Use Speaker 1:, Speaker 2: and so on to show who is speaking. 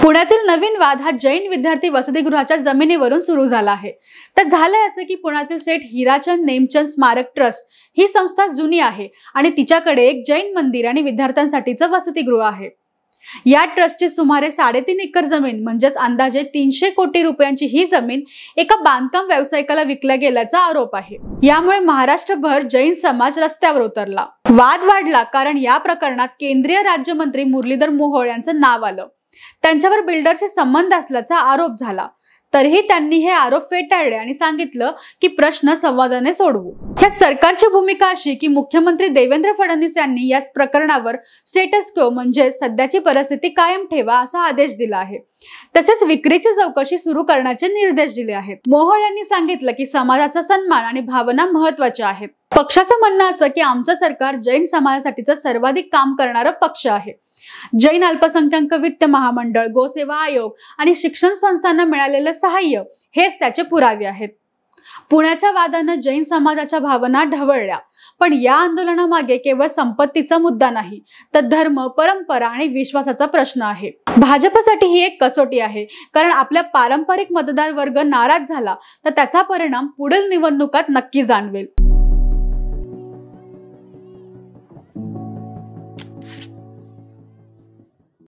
Speaker 1: पुण्यातील नवीन वाद हा जैन विद्यार्थी वसतिगृहाच्या जमिनीवरून सुरू झाला आहे। तर झालंय असं की पुण्यातील सेठ हिराचंद नेमचंद स्मारक ट्रस्ट ही संस्था जुनी आहे आणि तिच्याकडे एक जैन मंदिर आणि विद्यार्थ्यांसाठीचं वसतिगृह आहे। या ट्रस्टची सुमारे 3.5 एकर जमीन म्हणजेच अंदाजे 300 कोटी रुपयांची ही जमीन एका बांधकाम व्यावसायिकाला विकल्या गेल्याचा आरोप आहे। यामुळे महाराष्ट्रभर जैन समाज रस्त्यावर उतरला। वाद वाढला कारण या प्रकरणात केंद्रीय राज्यमंत्री मुरलीधर मोहोळ यांचं नाव आलं। त्यांच्यावर बिल्डरचे संबंध असल्याचा आरोप झाला, तरीही त्यांनी हे आरोप फेटाळले आणि सांगितलं की प्रश्न संवादाने सोडवू। ह्यात सरकारची भूमिका अशी की मुख्यमंत्री देवेंद्र फडणवीस यांनी या प्रकरणावर स्टेटस क्वो म्हणजे सध्याची परिस्थिती कायम ठेवा असा आदेश दिला आहे। तसेच विक्रीची चौकशी सुरू करण्याचे निर्देश दिले आहेत। मोहोळ यांनी सांगितलं की समाजाचा सन्मान आणि भावना महत्त्वाच्या आहेत। पक्षाचं म्हणणं असं की आमचं सरकार जैन समाजासाठीचं सर्वाधिक काम करणारं पक्ष आहे। जैन अल्पसंख्याक वित्त महामंडळ, गोसेवा आयोग आणि शिक्षण संस्थांना मिळालेलं सहाय्य हेच त्याचे पुरावे आहेत। पुण्याच्या वादानं जैन समाजाच्या भावना ढवळल्या, पण या आंदोलनामागे केवळ संपत्तीचा मुद्दा नाही, तर धर्म, परंपरा आणि विश्वासाचा प्रश्न आहे। भाजपसाठी ही एक कसोटी आहे, कारण आपल्या पारंपरिक मतदार वर्ग नाराज झाला तर त्याचा परिणाम पुढील निवडणुकात नक्की जाणवेल।